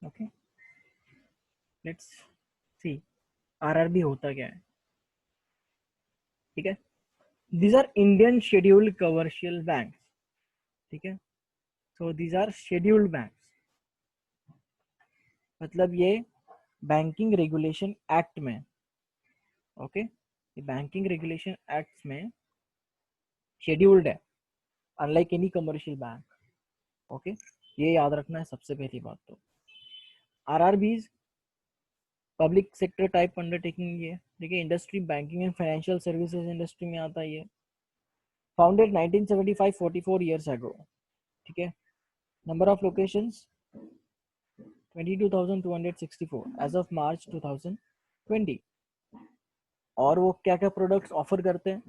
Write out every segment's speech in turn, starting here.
Okay, let's see RRB होता क्या है. ठीक है, these are Indian scheduled commercial bank. ठीक है, so these are scheduled bank, मतलब ये बैंकिंग रेगुलेशन एक्ट में, ओके, ये बैंकिंग रेगुलेशन एक्ट में शेड्यूल्ड है, unlike any commercial bank. Okay, ये याद रखना है सबसे पहली बात. तो RRBs public sector type undertaking ये, देखिए industry banking and financial services industry में आता है ये. Founded 1975, 44 years ago. ठीक है, number of locations 22,264 as of March 2020. और वो क्या क्या प्रोडक्ट्स ऑफर करते हैं?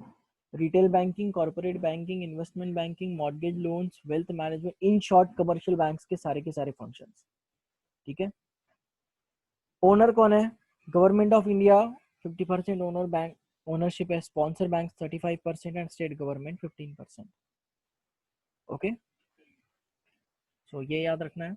Retail banking, corporate banking, investment banking, mortgage loans, wealth management, in short commercial banks के सारे फंक्शंस. ठीक है, ओनर कौन है? Government of India 50% owner bank ownership है, sponsor bank 35% and state government 15%. Okay, so ये याद रखना है.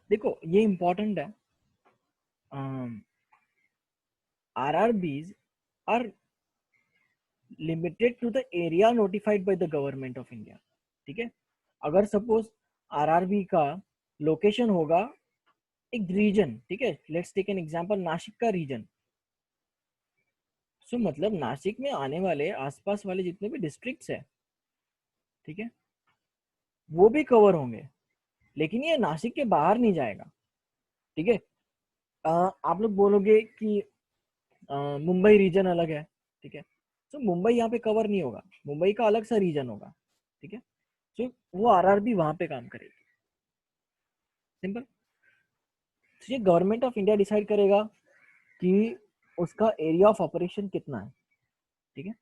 देखो ये इंपॉर्टेंट है. RRBs are limited to the area notified by the government of India. ठीक है, अगर सपोज आरआरबी का लोकेशन होगा एक रीजन, ठीक है, let's take an example Nashik का रीजन. सो मतलब नासिक में आने वाले आसपास वाले जितने भी डिस्ट्रिक्ट्स है, ठीक है, वो भी कवर होंगे, लेकिन ये नासिक के बाहर नहीं जाएगा. ठीक है, आप लोग बोलोगे कि मुंबई रीजन अलग है. ठीक है, तो मुंबई यहाँ पे कवर नहीं होगा, मुंबई का अलग सा रीजन होगा. ठीक है, तो वो आरआरबी वहां पे काम करेगी. सिंपल. तो ये गवर्नमेंट ऑफ इंडिया डिसाइड करेगा कि उसका एरिया ऑफ ऑपरेशन कितना है. ठीक है,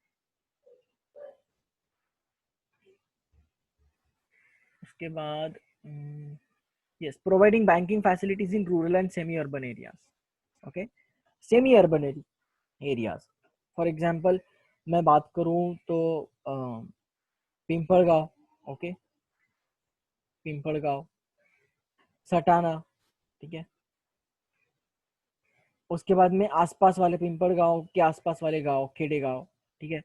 उसके बाद yes, providing banking facilities in rural and semi urban areas. Okay, semi urban areas, for example मैं बात करूं तो पिंपलगांव. ओके, पिंपलगांव, सटाना. ठीक है, उसके बाद में आसपास वाले पिंपलगांव के आसपास वाले गांव खेड़े गांव. ठीक है,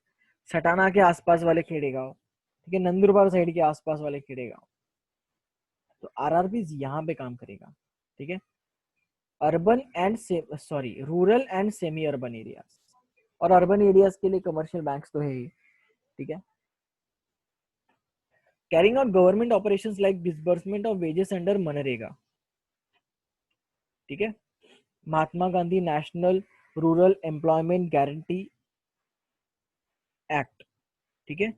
सटाना के आसपास वाले खेड़े गांव. ठीक है, नंदुरबार साइड के आसपास वाले खेड़े गांव. तो आरआरबी यहाँ पे काम करेगा. ठीक है, urban and sorry rural and semi urban areas, और अर्बन एरियाज के लिए कमर्शियल बैंक्स तो है ही. ठीक है, carrying out government operations like disbursement of wages under मनरेगा. ठीक है, Mahatma Gandhi national rural employment guarantee act. ठीक है,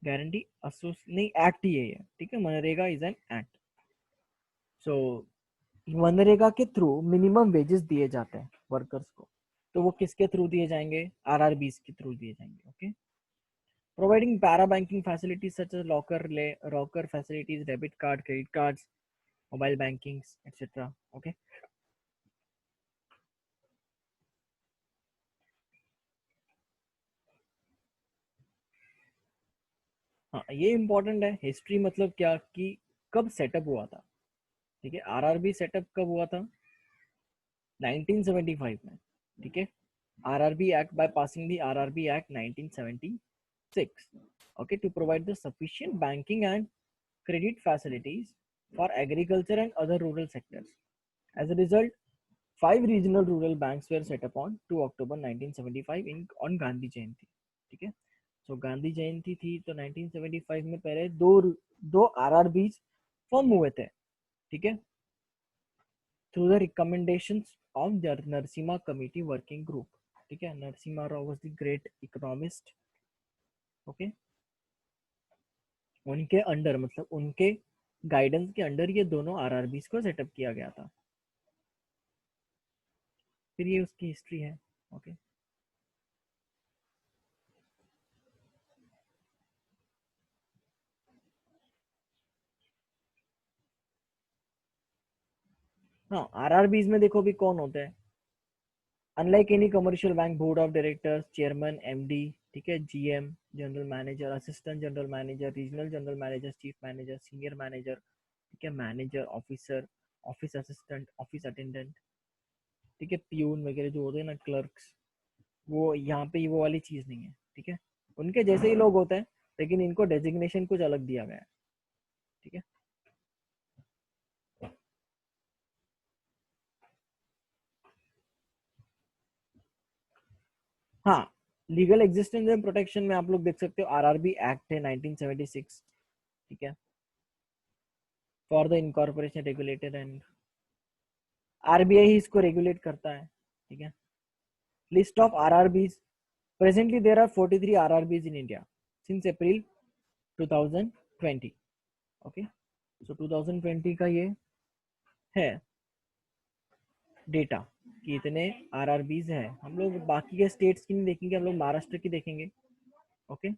गारंटी नहीं, एक्ट ही है ये. ठीक है, मनरेगा इज एन एक्ट. सो मनरेगा के थ्रू मिनिमम वेजेस दिए जाते हैं वर्कर्स को. तो वो किसके थ्रू दिए जाएंगे? आरआरबीज के थ्रू दिए जाएंगे. Okay, providing para banking facilities such as locker facilities, debit card, credit cards, mobile banking etcetera. Okay, हाँ ये इंपॉर्टेंट है. हिस्ट्री मतलब क्या कि कब सेटअप हुआ था. ठीक है, आरआरबी सेटअप कब हुआ था? 1975 में. ठीक है, RRB act by passing the RRB act 1976. Okay, to provide the sufficient banking and credit facilities for agriculture and other rural sectors. As a result, 5 regional rural banks were set up on 2 October 1975 on Gandhi Jayanti. ठीक है, so Gandhi जयंती थी तो 1975 में पहले दो RRBs form हुए थे. ठीक है, through the recommendations of the Narasimha committee working group. ठीक है, Narasimha Rao was the great economist. Okay, उनके अंडर मतलब उनके गाइडेंस के अंडर ये दोनों आरआरबीज को सेटअप किया गया था. फिर ये उसकी हिस्ट्री है. ओके, हाँ आरआरबीज में देखो भी कौन होते हैं. Unlike any commercial bank, board of directors, chairman, MD, ठीक है, GM, general manager, assistant general manager, regional general manager, chief manager, senior manager, ठीक है, manager, officer, office assistant, office attendant, ठीक है, प्यून वगैरह जो होते हैं ना, क्लर्क्स, वो यहाँ पे वो वाली चीज नहीं है, ठीक है, उनके जैसे ही लोग होते हैं, लेकिन इनको डेजिग्नेशन कुछ अलग दिया गया है, ठीक है। हाँ, लीगल एग्जिस्टेंस एंड प्रोटेक्शन में आप लोग देख सकते हो, आरआरबी एक्ट है 1976, ठीक है, for the incorporation regulated and RBI ही इसको रेगुलेट करता है, ठीक है। List of RRBs, presently there are 43 RRBs in India since April 2020, okay. So 2020 का ये है डेटा कि इतने आरआरबीज है। हम लोग बाकी के स्टेट्स की नहीं देखेंगे, हम लोग महाराष्ट्र की देखेंगे, ओके।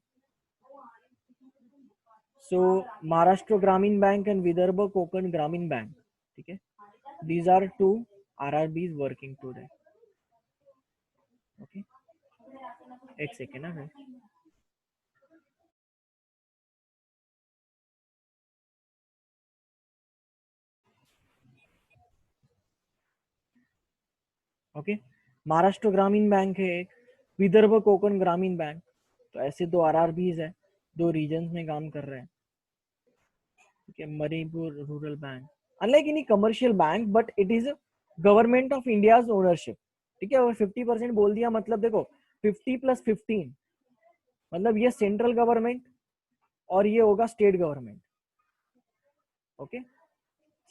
सो महाराष्ट्र ग्रामीण बैंक एंड विदर्भ कोकण ग्रामीण बैंक, ठीक है, these are two RRBs working today, okay। एक सेकेंड ना, ओके। महाराष्ट्र ग्रामीण बैंक है एक, विदर्भ कोकण ग्रामीण बैंक, तो ऐसे दो आरआरबीज है, दो रीजन्स में काम कर रहे हैं, ठीक है। Manipur rural bank, unlike any commercial bank but it is government of India ownership, ठीक है। और 50% बोल दिया मतलब देखो 50 + 15 मतलब ये सेंट्रल गवर्नमेंट और ये होगा स्टेट गवर्नमेंट, ओके।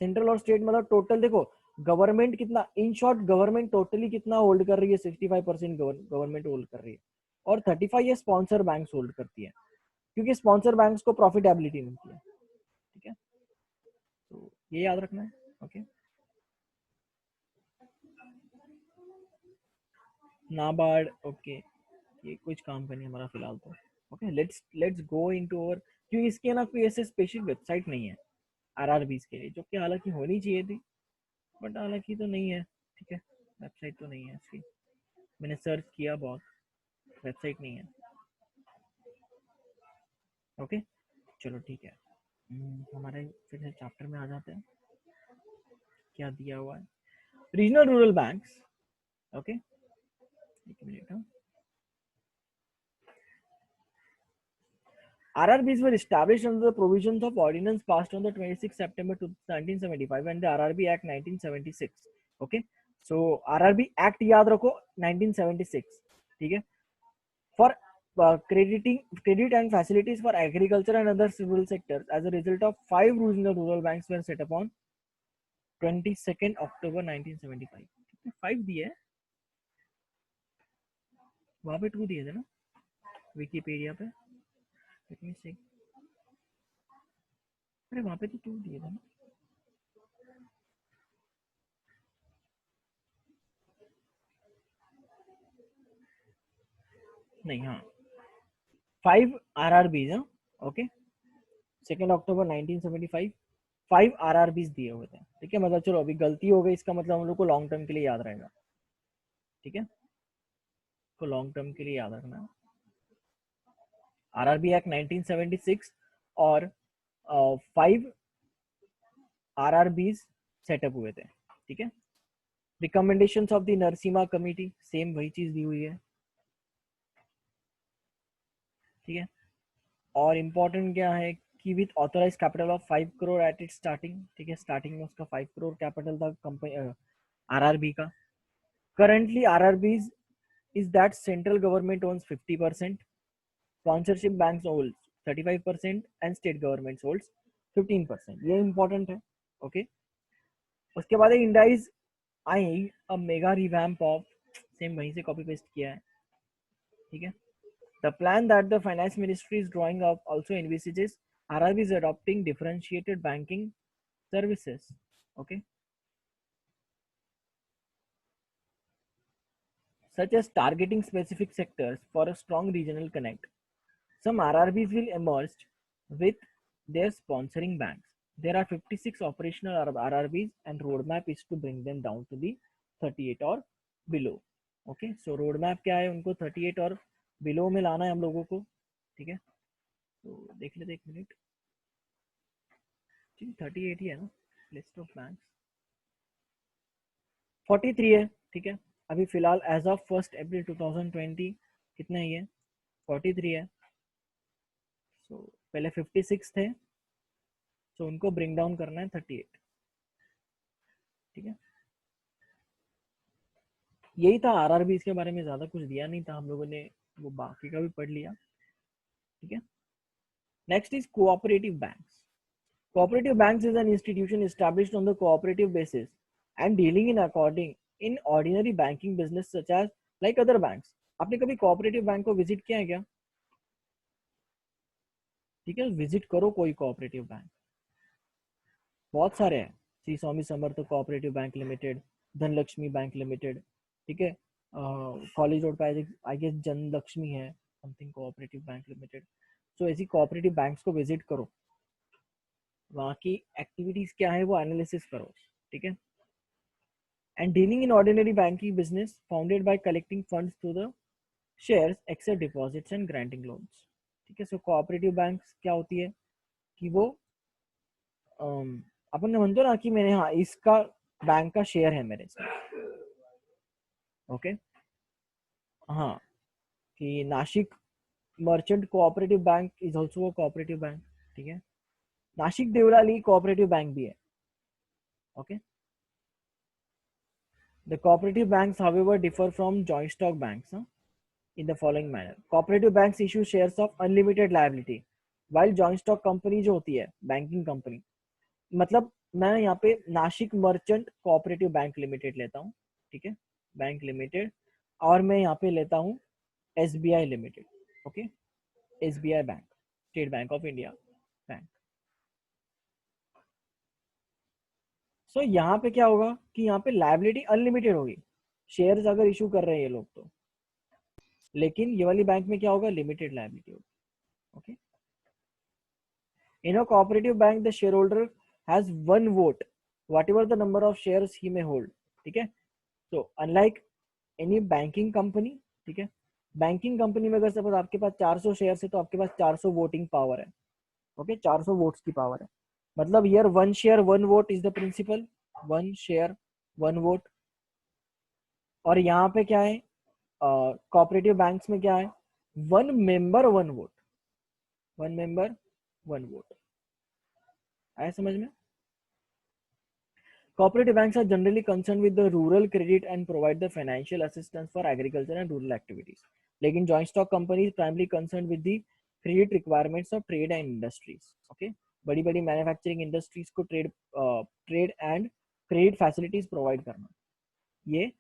सेंट्रल और स्टेट मतलब टोटल देखो, गवर्नमेंट कितना, इन शॉर्ट गवर्नमेंट टोटली कितना होल्ड कर रही है, 65% गवर्नमेंट होल्ड कर रही है, और 35 ये स्पॉन्सर बैंक होल्ड करती है, क्योंकि स्पॉन्सर बैंक्स को प्रॉफिटेबिलिटी मिलती है, ठीक है। तो ये याद रखना है, ओके। नाबार्ड, ओके, ये कुछ काम का नहीं हमारा फिलहाल तो, okay. Let's go into over, क्योंकि इसके ना कोई ऐसे स्पेशल वेबसाइट नहीं है आरआरबीज के लिए, जो कि हालांकि होनी चाहिए थी, बट हालांकि तो नहीं है, ठीक है, वेबसाइट तो नहीं है इसकी, मैंने सर्च किया बहुत, वेबसाइट नहीं है, ओके। चलो ठीक है, हमारे फिर से चैप्टर में आ जाते हैं, क्या दिया हुआ है, रीजनल रूरल बैंक्स, ओके। एक मिनट, हाँ। RRBs were established under the provisions of ordinance passed on the 26th September 1975 and the RRB Act 1976, okay। So RRB Act याद रखो 1976, ठीक है, for crediting credit and facilities for agriculture and other rural sectors as a result of 5 rural banks were set up on 22nd October 1975, 5 दिए, वहां पे 2 दिए थे ना विकीपीडिया पे, लेट मी चेक, अरे वहां पे तो 2 दिए थे ना, नहीं, हाँ, 5 RRBs, हाँ, ओके, 2 अक्टूबर 1975, 5 RRBs दिए हुए थे, ठीक है। मतलब चलो अभी गलती हो गई, इसका मतलब हम लोग को लॉन्ग टर्म के लिए याद रहेगा, ठीक है, तो लॉन्ग टर्म के लिए याद रखना है, आरआरबी एक्ट 1976 और 5 RRBs सेटअप हुए थे, ठीक है। Recommendations of the Narasimha committee, same वही चीज दी हुई है, ठीक है। और इम्पोर्टेंट क्या है कि with authorise capital of 5 crore at it starting, ठीक है, स्टार्टिंग में उसका 5 करोड़ कैपिटल था कंपनी आरआरबी का। Currently RRBs is that central government owns 50%, sponsorship banks hold 35% and state governments holds 15%, ये important है, ओके। उसके बाद indies I a mega revamp of, same वहीं से कॉपी पेस्ट किया है, ठीक है। The plan that the finance ministry is drawing up also envisages RRBs adopting differentiated banking services, okay, such as targeting specific sectors for a strong regional connect. Some RRBs will emerge with their sponsoring banks. There are 56 operational RRBs and roadmap is to bring them down to the 38 or below. Okay, so road map क्या है, उनको 38 और below में लाना है हम लोगों को, ठीक है। तो देख लेते एक मिनट, 38 ही है ना, लिस्ट ऑफ बैंक्स 43 है, ठीक है। अभी फिलहाल एज ऑफ 1 अप्रैल 2020 कितना ही है, 43 है। सो पहले 56 थे, सो उनको ब्रिंग डाउन करना है 38, ठीक है। यही था आरआरबी, इसके बारे में ज्यादा कुछ दिया नहीं था, हम लोगों ने वो बाकी का भी पढ़ लिया, ठीक है। Next is cooperative banks. Cooperative banks is an institution established on the cooperative basis and dealing in according in ordinary banking business such as like other banks. आपने कभी कोऑपरेटिव बैंक को विजिट किया है क्या? ठीक है, विजिट करो कोई कोऑपरेटिव बैंक, बहुत सारे हैं। Shri Swami Samarth cooperative bank limited, Dhanlaxmi bank limited, ठीक है। कॉलेज रोड पे आई गेस जनलक्ष्मी है, something cooperative bank limited. So ऐसी कोऑपरेटिव बैंक्स को विजिट करो, वहाँ की एक्टिविटीज क्या है वो एनालिसिस करो, ठीक है। And dealing in ordinary banking business founded by collecting funds through the shares, accept deposits and granting loans, ठीक है। सो कोऑपरेटिव बैंक्स क्या होती है कि वो अपन ने म्हणतो ना कि मैंने, हाँ, इसका बैंक का शेयर है मेरे साथ, ओके। हाँ, कि Nashik merchant cooperative bank is also cooperative bank, ठीक है। नासिक देवलाली कोऑपरेटिव बैंक भी है, okay. The cooperative banks, however, differ from joint stock banks in the following manner. Cooperative banks issue shares of unlimited liability, while joint stock company जो होती है banking company, मतलब मैं यहाँ पे Nashik merchant cooperative bank limited लेता हूँ, ठीक है, बैंक लिमिटेड, और मैं यहाँ पे लेता हूँ SBI limited, okay, SBI bank, state bank of India bank. So यहाँ पे क्या होगा कि यहाँ पे लायबिलिटी अनलिमिटेड होगी, शेयर्स अगर इशू कर रहे हैं ये लोग तो, लेकिन ये वाली बैंक में क्या होगा, लिमिटेड लायबिलिटी होगी, okay. In a cooperative bank, the shareholder has one vote, whatever the number of shares he may hold, ठीक है। So unlike any banking company, ठीक है, बैंकिंग कंपनी में अगर सपोज आपके पास 400 शेयर है तो आपके पास 400 वोटिंग पावर है, ओके, 400 वोट्स की पावर है। मतलब यार one share one vote is the principal, one share one vote. और यहाँ पे क्या है, कोऑपरेटिव बैंक्स में क्या है, one member one vote, one member one vote. आया समझ में? Cooperative banks are generally concerned with the rural credit and provide the financial assistance for agriculture and rural activities. लेकिन joint stock companies primarily concerned with the credit requirements of trade and industries. Okay, बड़ी बड़ी manufacturing industries को trade and credit facilities provide करना, ये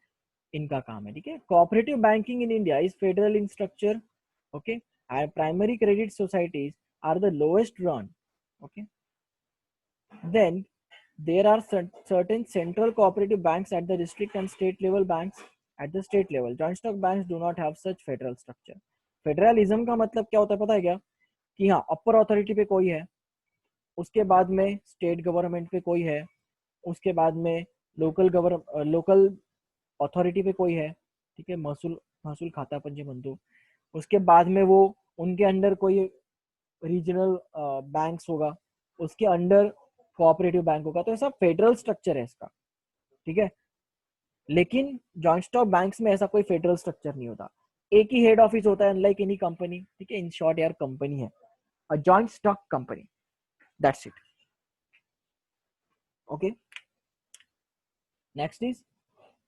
इनका काम है, ठीक है। Cooperative banking in India is federal in structure, okay, and primary credit societies are the lowest run, okay. Then there are certain central cooperative banks at the district and state level banks at the state level. Joint stock banks do not have such federal structure. Federalism का मतलब क्या होता है पता है क्या, कि हाँ अपर अथॉरिटी पे कोई है, उसके बाद में स्टेट गवर्नमेंट पे कोई है, उसके बाद में लोकल अथॉरिटी पे कोई है, ठीक है, महसूल महसूल खाता पंजे बंधु, उसके बाद में वो उनके अंडर कोई रीजनल बैंक्स होगा, उसके अंडर कोऑपरेटिव बैंक होगा। तो ऐसा फेडरल स्ट्रक्चर है इसका, ठीक है। लेकिन जॉइंट स्टॉक बैंक्स में ऐसा कोई फेडरल स्ट्रक्चर नहीं होता, एक ही हेड ऑफिस होता है, अनलाइक एनी कंपनी, ठीक है। इन शॉर्ट यार कंपनी है, a joint stock company, that's it, okay. Next is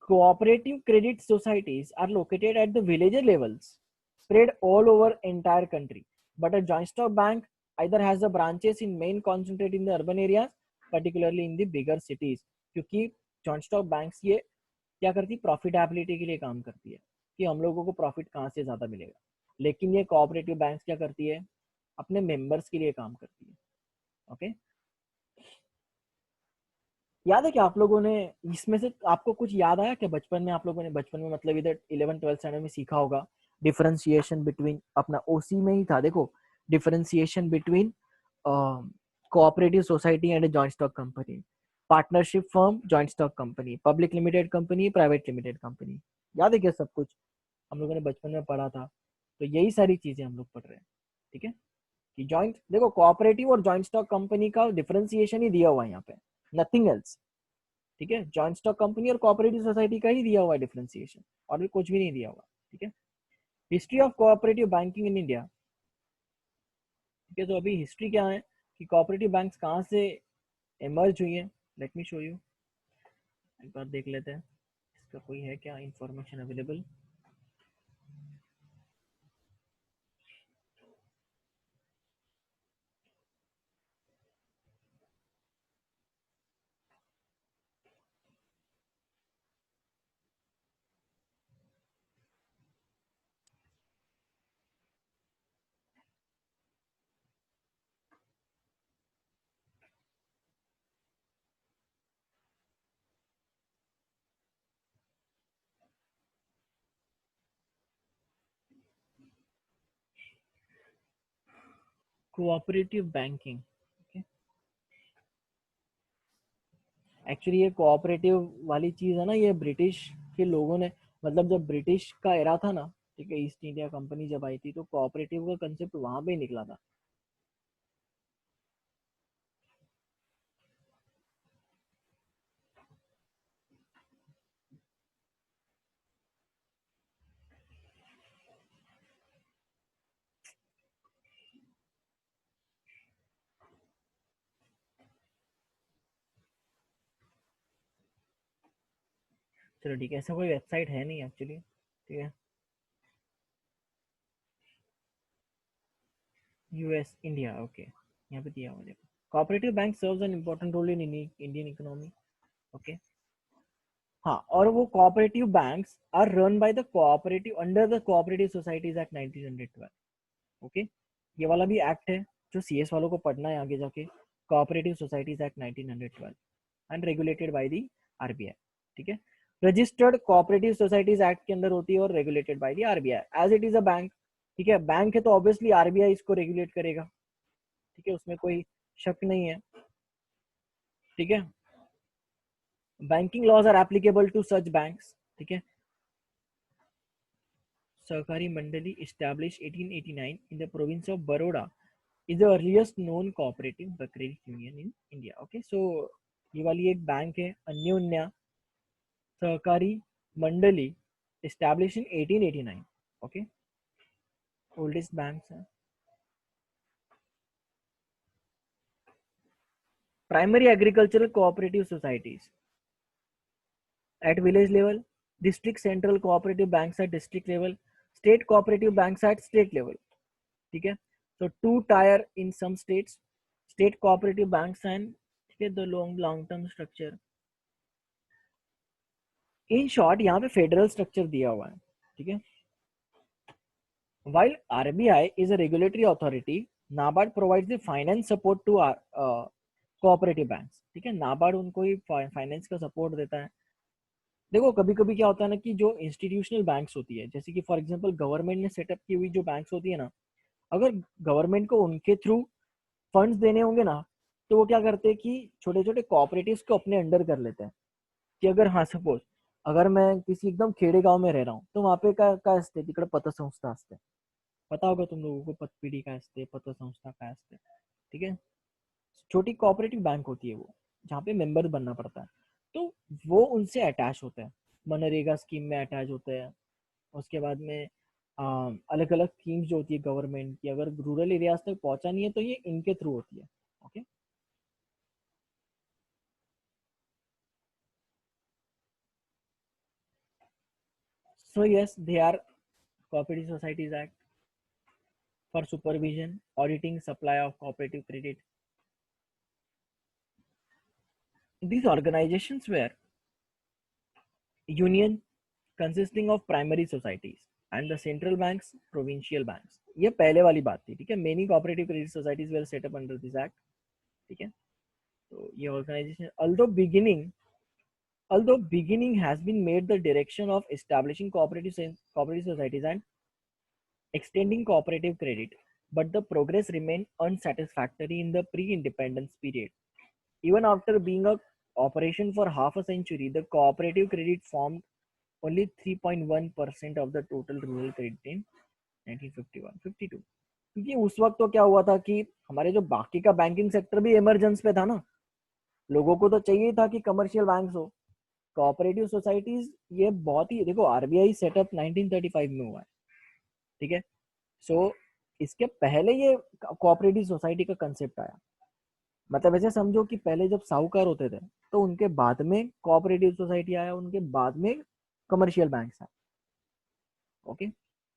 cooperative credit societies are located at the villager levels spread all over entire country, but a joint stock bank either has the branches in main concentrated in the urban areas, particularly in the bigger cities। क्योंकि joint stock banks ये क्या करती है, profitability के लिए काम करती है कि हम लोगों को प्रॉफिट कहाँ से ज्यादा मिलेगा। लेकिन ये कोऑपरेटिव बैंक्स क्या करती है, अपने मेंबर्स के लिए काम करती है, ओके। याद है क्या आप लोगों ने, इसमें से आपको कुछ याद आया क्या बचपन में, आप लोगों ने बचपन में मतलब इधर 11th 12th स्टैंडर्ड में सीखा होगा, डिफरेंशिएशन बिटवीन, अपना ओसी में ही था देखो, differentiation between cooperative society and joint stock company. Partnership firm, joint stock company, public limited company, private limited company. याद है क्या सब कुछ हम लोगों ने बचपन में पढ़ा था? तो यही सारी चीजें हम लोग पढ़ रहे हैं। ठीक है, कि जॉइंट, देखो कोऑपरेटिव और जॉइंट स्टॉक कंपनी का डिफरेंशिएशन ही दिया हुआ है यहाँ पे, नथिंग एल्स। ठीक है, जॉइंट स्टॉक कंपनी और कोऑपरेटिव सोसाइटी का ही दिया हुआ है डिफरेंशिएशन, और भी कुछ भी नहीं दिया हुआ। ठीक है, history of cooperative banking in India. ठीक है, तो अभी हिस्ट्री क्या है कि कोऑपरेटिव बैंक्स कहाँ से इमर्ज हुई है, लेट मी शो यू। एक बार देख लेते हैं इसका कोई है क्या information available. Cooperative banking, actually ये कोऑपरेटिव वाली चीज है ना, ये ब्रिटिश के लोगों ने, मतलब जब ब्रिटिश का एरा था ना, ठीक है, ईस्ट इंडिया कंपनी जब आई थी, तो कोऑपरेटिव का कंसेप्ट वहां पे ही निकला था। चलो ठीक है, ऐसा कोई वेबसाइट है नहीं एक्चुअली। ठीक है, यूएस इंडिया, ओके, यहाँ पे दिया हुआ देखो, cooperative bank serves an important role in Indian economy. Okay, हाँ, और वो cooperative banks are run by the cooperative under the cooperative societies act 1912। Okay, ये वाला भी एक्ट है जो सीएस वालों को पढ़ना है आगे जाके, cooperative societies act 1912 and regulated by the RBI. ठीक है, रजिस्टर्ड कोऑपरेटिव सोसाइटीज एक्ट के अंदर होती है और regulated by the RBI as it is a bank. ठीक है, बैंक है तो ऑब्वियसली आरबीआई इसको रेगुलेट करेगा। ठीक है, उसमें कोई शक नहीं है। ठीक है, banking laws are applicable to such banks. ठीक है, सहकारी मंडली established 1889 in the province of Baroda is the earliest known cooperative credit union in India. Okay, so ये वाली एक बैंक है अन्योन्या सहकारी मंडली, established in 1889। Okay, oldest bank है। Primary agricultural cooperative societies at village level, district central cooperative banks at district level, state cooperative banks at state level। ठीक है, so two tier in some states, state cooperative banks and ठीक है, the long term structure। In short यहाँ पे federal structure दिया हुआ है। ठीक है, while RBI is a regulatory authority, NABARD provides the finance support to cooperative banks। ठीक है, नाबार्ड उनको ही फाइनेंस का सपोर्ट देता है। देखो कभी कभी क्या होता है ना कि जो इंस्टीट्यूशनल बैंक्स होती है, जैसे कि फॉर एग्जांपल गवर्नमेंट ने सेटअप की हुई जो बैंक्स होती है ना, अगर गवर्नमेंट को उनके थ्रू फंड्स देने होंगे ना, तो वो क्या करते हैं कि छोटे छोटे कोऑपरेटिव्स को अपने अंडर कर लेते हैं। कि अगर हाँ सपोज अगर मैं किसी एकदम खेड़े गांव में रह रहा हूँ, तो वहाँ पे काय असते तिकडे पतसंस्था असते, पता होगा तुम लोगों को, पतपीढ़ी काय असते, पतसंस्था काय असते। ठीक है, छोटी कोऑपरेटिव बैंक होती है वो, जहाँ पे मेंबर बनना पड़ता है। तो वो उनसे अटैच होते हैं, मनरेगा स्कीम में अटैच होते हैं। उसके बाद में अलग अलग स्कीम्स जो होती है गवर्नमेंट की, अगर रूरल एरियाज तक पहुंचानी है तो ये इनके थ्रू होती है। Okay, so yes they are cooperative societies act for supervision auditing supply of cooperative credit. These organizations were union consisting of primary societies and the central banks provincial banks। ये पहले वाली बात थी। ठीक है, many cooperative credit societies were set up under this act। ठीक है, तो ये organization although beginning has been made the direction of establishing cooperative societies and extending cooperative credit, but the progress remained unsatisfactory in the pre-independence period, even after being a operation for half a century, the cooperative credit formed only 3.1% of the total rural credit in 1951-52. क्योंकि उस वक्त तो क्या हुआ था कि हमारे जो बाकी का बैंकिंग सेक्टर भी इमरजेंस पे था ना, लोगों को तो चाहिए था कि कमर्शियल बैंक्स हो, कोऑपरेटिव सोसाइटीज। ये बहुत ही, देखो आरबीआई सेटअप 1935 में हुआ है, ठीक है। सो इसके पहले ये कोऑपरेटिव सोसाइटी का कंसेप्ट आया। मतलब ऐसे समझो कि पहले जब साहूकार होते थे तो उनके बाद में कोऑपरेटिव सोसाइटी आया, उनके बाद में कमर्शियल बैंक्स आए। ओके,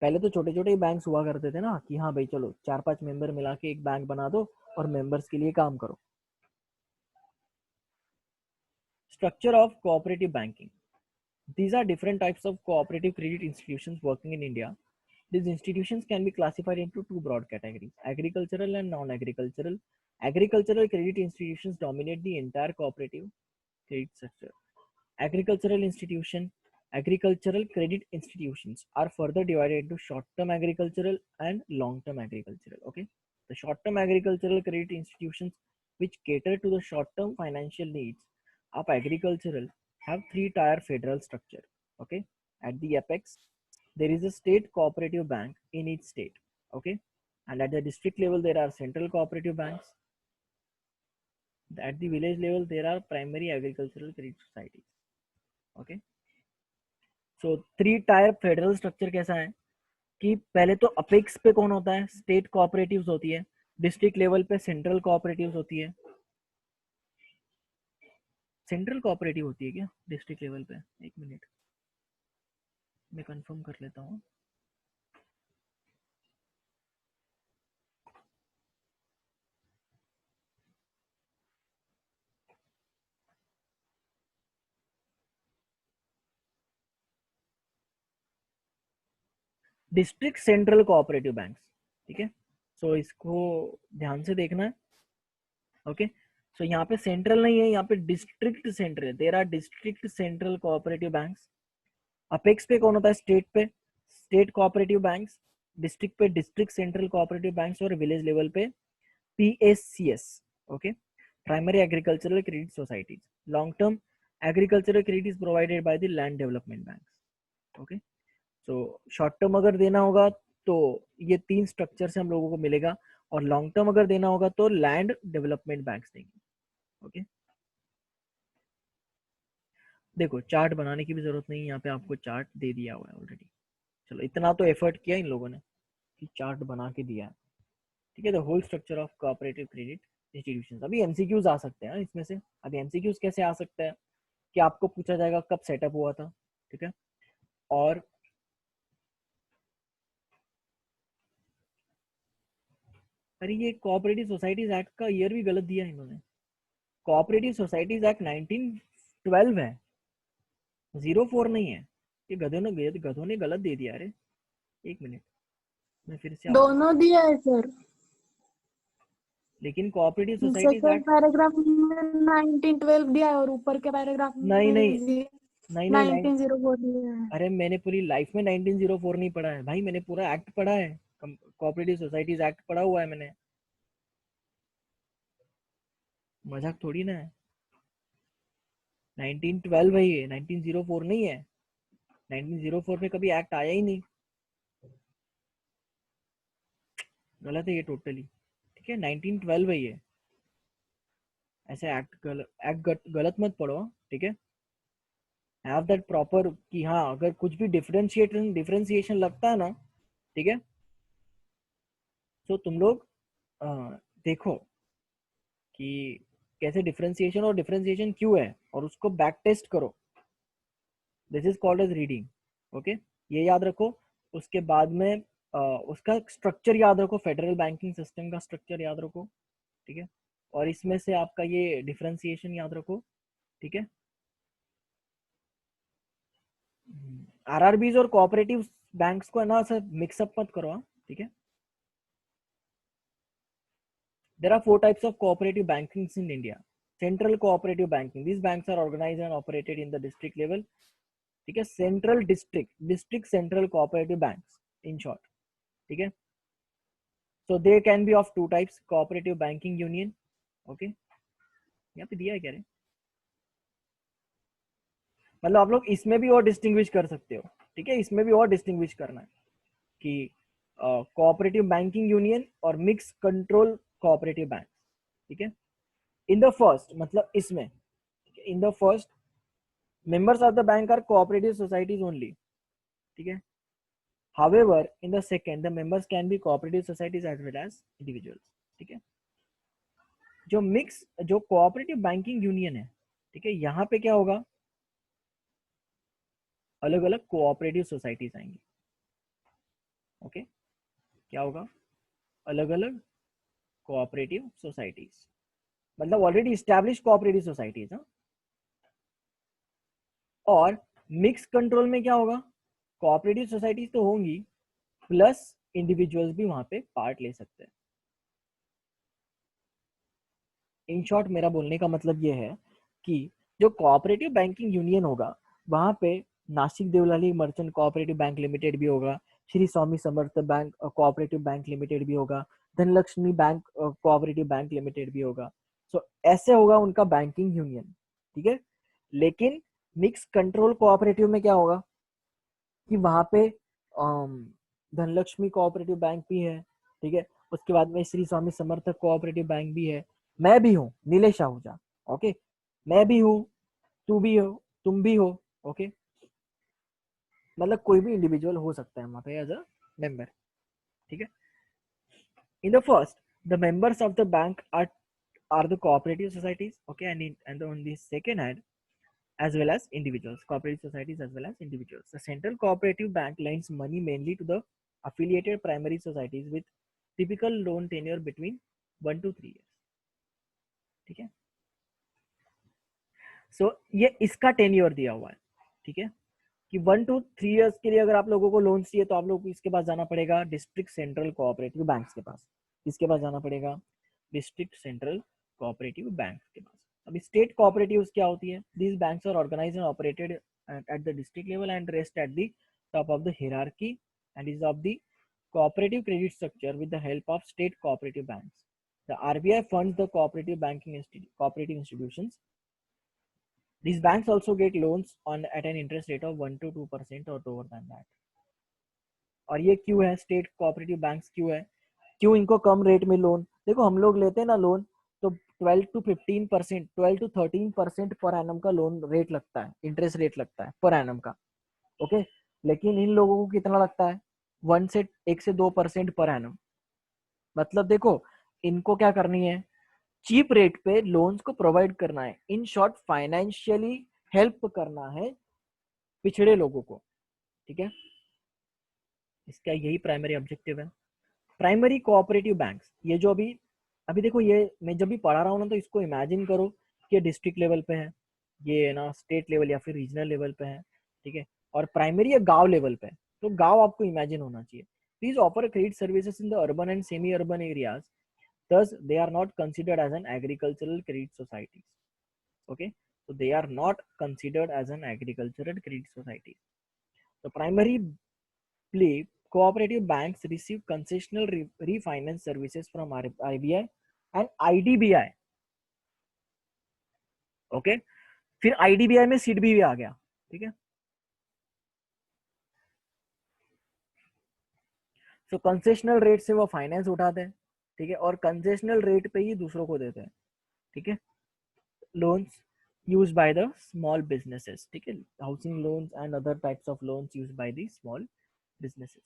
पहले तो छोटे छोटे ही बैंक्स हुआ करते थे ना, कि हाँ भाई चलो 4-5 मेंबर मिला के एक बैंक बना दो और मेंबर्स के लिए काम करो। Structure of cooperative banking, these are different types of cooperative credit institutions working in India. These institutions can be classified into two broad categories: agricultural and non-agricultural. Agricultural credit institutions dominate the entire cooperative credit sector. Agricultural credit institutions are further divided into short-term agricultural and long-term agricultural. Okay, the short-term agricultural credit institutions, which cater to the short-term financial needs of agricultural, have three-tier federal structure. Okay, at the apex, there is a state cooperative bank in each state. Okay, and at the district level, there are central cooperative banks. At the village level, there are primary agricultural credit societies. Okay, so 3 tier federal structure कैसा है कि पहले तो apex पे कौन होता है, state cooperatives होती है, डिस्ट्रिक्ट लेवल पे सेंट्रल कोऑपरेटिव्स होती है। सेंट्रल कोऑपरेटिव होती है क्या डिस्ट्रिक्ट लेवल पे? एक मिनट मैं कंफर्म कर लेता हूँ। डिस्ट्रिक्ट सेंट्रल कोऑपरेटिव बैंक्स, ठीक है। सो इसको ध्यान से देखना है। ओके, सो यहाँ पे सेंट्रल नहीं है, यहाँ पे डिस्ट्रिक्ट सेंट्रल है। There are district central cooperative banks. Apex पे कौन होता है, स्टेट पे स्टेट कोऑपरेटिव बैंक्स, डिस्ट्रिक्ट पे डिस्ट्रिक्ट सेंट्रल कोऑपरेटिव बैंक्स, और विलेज लेवल पे PACS. Okay, primary agricultural credit societies. Long term agricultural credit is provided by the land development banks. Okay, so short term अगर देना होगा तो ये 3 structure से हम लोगों को मिलेगा, और लॉन्ग टर्म अगर देना होगा तो लैंड डेवलपमेंट बैंक्स देंगे। ओके, देखो चार्ट बनाने की भी जरूरत नहीं है, यहाँ पे आपको चार्ट दे दिया हुआ है ऑलरेडी। चलो इतना तो एफर्ट किया इन लोगों ने कि चार्ट बना के दिया है, ठीक है। The whole structure of cooperative credit institutions. अभी एमसीक्यूज आ सकते हैं इसमें से। अभी एमसीक्यूज कैसे आ सकते हैं कि आपको पूछा जाएगा कब सेटअप हुआ था, ठीक है। और अरे ये कोऑपरेटिव सोसाइटीज एक्ट का ईयर भी गलत दिया है इन्होंने। कोऑपरेटिव सोसाइटीज एक्ट 1912 है, 04 नहीं है। ये गधों ने गलत दे दिया। अरे एक मिनट मैं फिर से दोनों दिया है सर। लेकिन cooperative societies second act paragraph में 1912 दिया है और ऊपर के पैराग्राफ नहीं में नहीं नहीं नहीं नहीं 1904 दिया है। अरे मैंने पूरी लाइफ में 1904 नहीं पढ़ा है भाई, मैंने पूरा एक्ट पढ़ा है, कोऑपरेटिव सोसाइटीज एक्ट पढ़ा हुआ है मैंने। मजाक थोड़ी ना है। 1912 है ये, 1904 नहीं है। 1904 में कभी एक्ट आया ही नहीं। गलत है ये टोटली, ठीक है। 1912 है ये। ऐसे एक्ट गलत मत पढ़ो, ठीक है। हैव दैट प्रॉपर कि हाँ अगर कुछ भी डिफरेंशिएशन लगता है ना, ठीक है, तो तुम लोग देखो कि कैसे डिफरेंशिएशन और डिफरेंशिएशन क्यों है, और उसको बैक टेस्ट करो। This is called as reading. Okay, ये याद रखो। उसके बाद में उसका स्ट्रक्चर याद रखो, फेडरल बैंकिंग सिस्टम का स्ट्रक्चर याद रखो, ठीक है। और इसमें से आपका ये डिफरेंशिएशन याद रखो, ठीक है। आरआरबीज और कोऑपरेटिव बैंक्स को ना सर मिक्सअप मत करो, ठीक है। There are 4 types of cooperative bankings in India. Central cooperative banking. These banks are organized and operated in the district level. ठीक है, central district central cooperative banks in short, ठीक है। So they can be of 2 types, cooperative banking union. Okay, यहाँ पे दिया है क्या रे? मतलब आप लोग इसमें भी और डिस्टिंग्विश कर सकते हो, ठीक है, इसमें भी और डिस्टिंग्विश करना है कि कोऑपरेटिव बैंकिंग यूनियन और मिक्स कंट्रोल कोऑपरेटिव बैंक, ठीक है। इन द फर्स्ट मतलब इसमें, इन the first members of the bank are cooperative societies only, ठीक है। however in the second the members can be cooperative societies as well as individuals, ठीक है। जो cooperative banking union है, ठीक है, यहाँ पे क्या होगा, अलग अलग कोऑपरेटिव सोसाइटीज आएंगी, ओके। क्या होगा, अलग अलग कोऑपरेटिव सोसाइटीज, मतलब ऑलरेडी स्टैब्लिश कोऑपरेटिव सोसाइटीज। और मिक्स कंट्रोल में क्या होगा, कोऑपरेटिव सोसाइटीज तो होंगी प्लस इंडिविजुअल्स भी वहां पे पार्ट ले सकते हैं। इन शॉर्ट मेरा बोलने का मतलब ये है कि जो कोऑपरेटिव बैंकिंग यूनियन होगा वहां पे Nashik Deolali merchant cooperative bank limited भी होगा, Shri Swami Samarth bank cooperative bank limited भी होगा, Dhanlaxmi bank cooperative bank limited भी होगा। सो ऐसे होगा उनका बैंकिंग यूनियन, ठीक है। लेकिन मिक्स कंट्रोल कोऑपरेटिव में क्या होगा कि वहां पे धनलक्ष्मी कोऑपरेटिव बैंक भी है, ठीक है, उसके बाद में श्री स्वामी समर्थ कोऑपरेटिव बैंक भी है, मैं भी हूँ नीलेश आहूजा, ओके, मैं भी हूँ, तू भी हो, तुम भी हो, ओके, मतलब कोई भी इंडिविजुअल हो सकता है वहां पे एज अ मेंबर, ठीक है। In the first the members of the bank are the cooperative societies, okay, and on the second hand as well as individuals, cooperative societies as well as individuals. The central cooperative bank lends money mainly to the affiliated primary societies with typical loan tenure between 1 to 3 years, ठीक है। सो ये इसका tenure दिया हुआ है, ठीक है, कि 1 to 3 years के लिए अगर आप लोगों को लोन चाहिए तो आप लोग को इसके पास जाना पड़ेगा डिस्ट्रिक्ट सेंट्रल कोऑपरेटिव बैंक के पास, इसके पास जाना पड़ेगा डिस्ट्रिक्ट सेंट्रल कोऑपरेटिव बैंक के पास। अभी स्टेट कोऑपरेटिव क्या होती है, these banks are organized and operated at the district level and rest at the top of the hierarchy and is of the cooperative credit structure with the help of state cooperative banks. The RBI funds the cooperative institutions. These banks also get loans on at an interest rate of 1 to 2% or lower than that. और ये क्यों है, state cooperative banks क्यों है, क्यों इनको कम rate में loan, देखो हम लोग लेते हैं ना लोन तो 12 to 15%, 12 to 13% पर एनम का लोन रेट लगता है, इंटरेस्ट रेट लगता है पर एनम का, ओके। लेकिन इन लोगों को कितना लगता है, 1 से 2% पर एनम। मतलब देखो इनको क्या करनी है, चीप रेट पे लोन्स को प्रोवाइड करना है, इन शॉर्ट फाइनेंशियली हेल्प करना है पिछड़े लोगों को, ठीक है। इसका यही प्राइमरी ऑब्जेक्टिव है। प्राइमरी कोऑपरेटिव बैंक्स, ये जो अभी अभी देखो ये मैं जब भी पढ़ा रहा हूँ ना तो इसको इमेजिन करो कि डिस्ट्रिक्ट लेवल पे है, ये ना स्टेट लेवल या फिर रीजनल लेवल पे है, ठीक है, और प्राइमरी या गांव लेवल पे, तो गांव आपको इमेजिन होना चाहिए। Please offer credit services in the urban and semi urban areas, thus they are not considered as an agricultural credit society, okay, so they are not considered as an agricultural credit society. So primarily cooperative banks receive concessional refinance services from RBI and IDBI, okay, फिर IDBI में SIDBI भी आ गया, ठीक है। सो concessional rate से वो finance उठाते हैं, ठीक है, और कंसेशनल रेट पे ही दूसरों को देते हैं, ठीक है। loans used by the small businesses, ठीक है, housing loans and other types of loans used by the small businesses.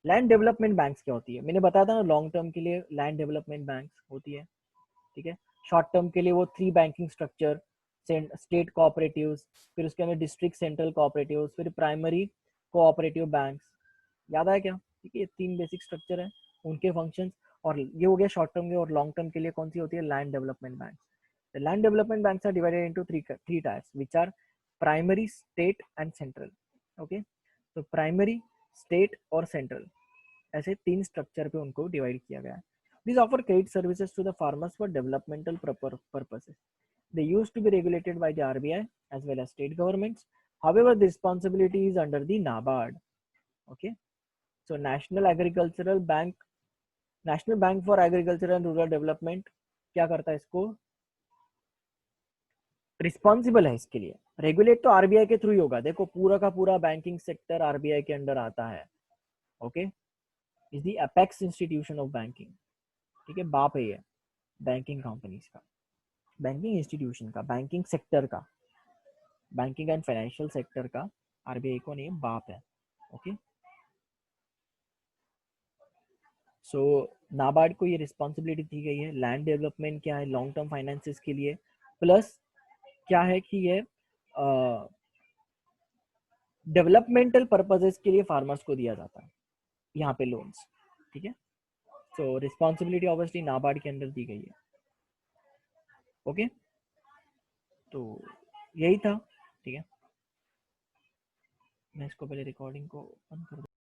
Land development banks क्या होती है, मैंने बताया था ना, लॉन्ग टर्म के लिए लैंड डेवलपमेंट बैंक्स होती है, ठीक है। शॉर्ट टर्म के लिए वो 3 बैंकिंग स्ट्रक्चर, स्टेट कोऑपरेटिव्स, फिर उसके अंदर डिस्ट्रिक्ट सेंट्रल कोऑपरेटिव्स, फिर प्राइमरी कोऑपरेटिव बैंक्स, याद आया क्या, ठीक है, ये 3 बेसिक स्ट्रक्चर है, उनके फंक्शंस। और ये हो गया शॉर्ट टर्म के, और लॉन्ग टर्म के लिए कौन सी होती है, land development bank. The land development banks are divided into three types, which are primary, state, and central. Okay, so primary, state और central, ऐसे 3 स्ट्रक्चर पे उनको डिवाइड किया गया है। These offer credit services to the farmers for developmental purposes. They used to be regulated by the RBI as well as state governments. However, the responsibility is under the NABARD. Okay, so National Bank for Agriculture and Rural Development क्या करता है इसको, responsible है इसके लिए। Regulate तो RBI के through ही होगा। देखो पूरा का पूरा बैंकिंग सेक्टर आरबीआई के अंडर आता है। Okay, is the apex institution of banking. ठीक है, बाप है ये बैंकिंग कंपनीज का, बैंकिंग इंस्टीट्यूशन का, बैंकिंग सेक्टर का, बैंकिंग एंड फाइनेंशियल सेक्टर का आरबीआई को नहीं बाप है। ओके, सो नाबार्ड को ये रिस्पॉन्सिबिलिटी दी गई है। लैंड डेवलपमेंट क्या है, लॉन्ग टर्म फाइनेंसेस के लिए, प्लस क्या है कि ये डेवलपमेंटल पर्पजेस के लिए फार्मर्स को दिया जाता है यहाँ पे लोन्स। ठीक है, सो रिस्पॉन्सिबिलिटी ऑब्वियसली नाबार्ड के अंदर दी गई है। ओके, तो यही था। ठीक है, मैं इसको पहले रिकॉर्डिंग को बंद कर